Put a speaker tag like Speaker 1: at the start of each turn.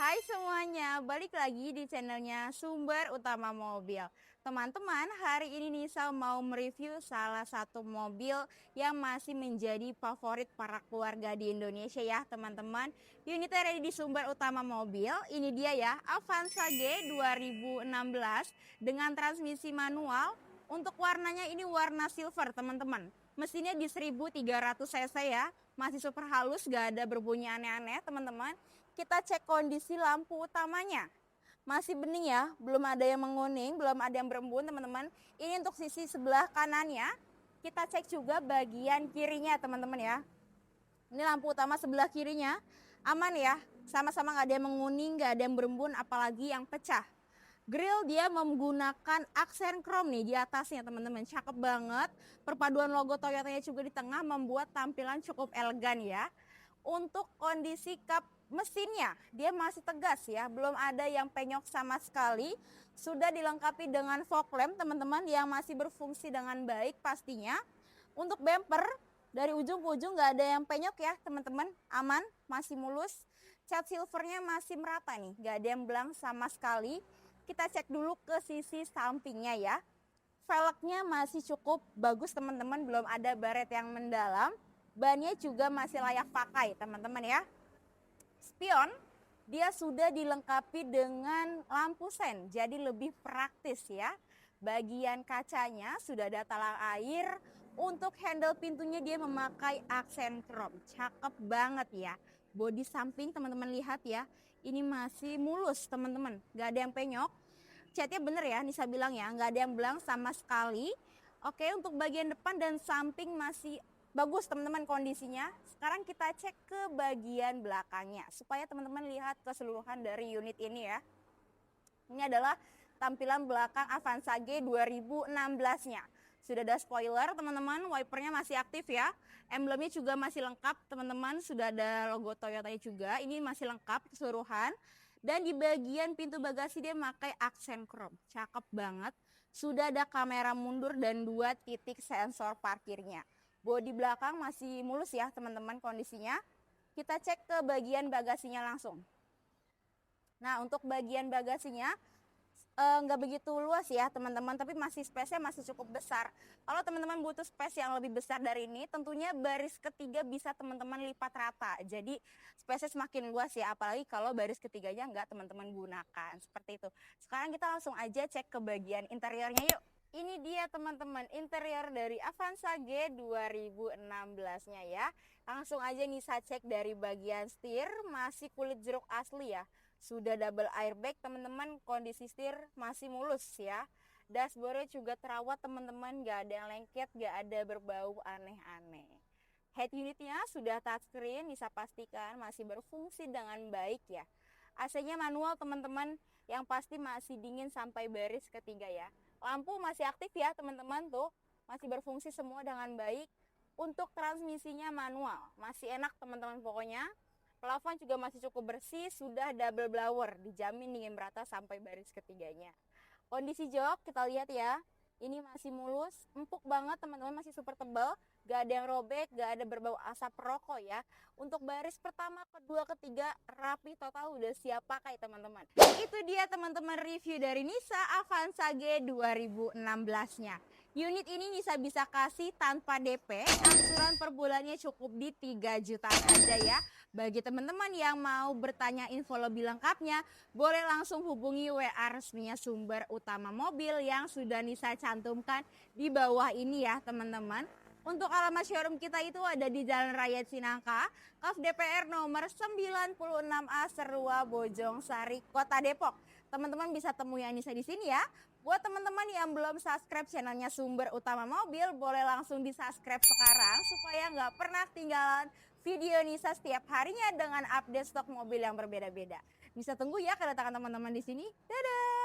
Speaker 1: Hai semuanya, balik lagi di channelnya Sumber Utama Mobil. Teman-teman, hari ini Nisa mau mereview salah satu mobil yang masih menjadi favorit para keluarga di Indonesia ya teman-teman. Unitnya ada di Sumber Utama Mobil, ini dia ya, Avanza G 2016 dengan transmisi manual. Untuk warnanya ini warna silver teman-teman. Mesinnya di 1300 cc ya, masih super halus, gak ada berbunyi aneh-aneh teman-teman. Kita cek kondisi lampu utamanya. Masih bening ya, belum ada yang menguning, belum ada yang berembun teman-teman. Ini untuk sisi sebelah kanannya. Kita cek juga bagian kirinya teman-teman ya. Ini lampu utama sebelah kirinya, aman ya. Sama-sama gak ada yang menguning, gak ada yang berembun, apalagi yang pecah. Grill dia menggunakan aksen chrome nih di atasnya teman-teman, cakep banget. Perpaduan logo Toyotanya juga di tengah membuat tampilan cukup elegan ya. Untuk kondisi kap mesinnya dia masih tegas ya, belum ada yang penyok sama sekali. Sudah dilengkapi dengan fog lamp teman-teman yang masih berfungsi dengan baik pastinya. Untuk bumper dari ujung ke ujung nggak ada yang penyok ya teman-teman, aman, masih mulus. Cat silvernya masih merata nih, nggak ada yang belang sama sekali. Kita cek dulu ke sisi sampingnya ya. Velgnya masih cukup bagus teman-teman, belum ada baret yang mendalam. Bannya juga masih layak pakai teman-teman ya. Spion dia sudah dilengkapi dengan lampu sen, jadi lebih praktis ya. Bagian kacanya sudah ada talang air. Untuk handle pintunya dia memakai aksen chrome, cakep banget ya. Bodi samping teman-teman lihat ya, ini masih mulus teman-teman, gak ada yang penyok. Catnya bener ya, Nisa bilang ya, nggak ada yang belang sama sekali. Oke, untuk bagian depan dan samping masih bagus teman-teman kondisinya. Sekarang kita cek ke bagian belakangnya supaya teman-teman lihat keseluruhan dari unit ini ya. Ini adalah tampilan belakang Avanza G 2016-nya. Sudah ada spoiler teman-teman, wipernya masih aktif ya. Emblemnya juga masih lengkap teman-teman, sudah ada logo Toyota juga. Ini masih lengkap keseluruhan. Dan di bagian pintu bagasi dia memakai aksen chrome, cakep banget. Sudah ada kamera mundur dan 2 titik sensor parkirnya. Bodi belakang masih mulus ya teman-teman kondisinya. Kita cek ke bagian bagasinya langsung. Nah untuk bagian bagasinya nggak begitu luas ya teman-teman, tapi masih space-nya masih cukup besar. Kalau teman-teman butuh space yang lebih besar dari ini, tentunya baris ketiga bisa teman-teman lipat rata. Jadi space-nya semakin luas ya, apalagi kalau baris ketiganya nggak teman-teman gunakan. Seperti itu. Sekarang kita langsung aja cek ke bagian interiornya yuk. Ini dia teman-teman interior dari Avanza G 2016-nya ya. Langsung aja Nisa cek dari bagian setir, masih kulit jeruk asli ya. Sudah double airbag teman-teman, kondisi setir masih mulus ya. Dashboardnya juga terawat teman-teman, gak ada yang lengket, gak ada berbau aneh-aneh. Head unitnya sudah touchscreen, bisa pastikan masih berfungsi dengan baik ya. AC-nya manual teman-teman, yang pasti masih dingin sampai baris ketiga ya. Lampu masih aktif ya teman-teman tuh, masih berfungsi semua dengan baik. Untuk transmisinya manual, masih enak teman-teman pokoknya. Plafon juga masih cukup bersih, sudah double blower, dijamin dingin merata sampai baris ketiganya. Kondisi jok kita lihat ya, ini masih mulus, empuk banget teman-teman, masih super tebal, gak ada yang robek, gak ada berbau asap rokok ya. Untuk baris pertama, kedua, ketiga rapi total, udah siap pakai teman-teman. Itu dia teman-teman review dari Nisa Avanza G 2016-nya. Unit ini Nisa bisa kasih tanpa DP, angsuran per bulannya cukup di 3 juta aja ya. Bagi teman-teman yang mau bertanya info lebih lengkapnya, boleh langsung hubungi WA resminya Sumber Utama Mobil yang sudah Nisa cantumkan di bawah ini ya teman-teman. Untuk alamat showroom kita itu ada di Jalan Raya Cinangka, KAF DPR nomor 96A Serua Bojong Sari, Kota Depok. Teman-teman bisa temui Anissa di sini ya. Buat teman-teman yang belum subscribe channelnya Sumber Utama Mobil, boleh langsung di subscribe sekarang supaya nggak pernah ketinggalan video Nisa setiap harinya dengan update stok mobil yang berbeda-beda. Bisa tunggu ya kedatangan teman-teman di sini. Dadah!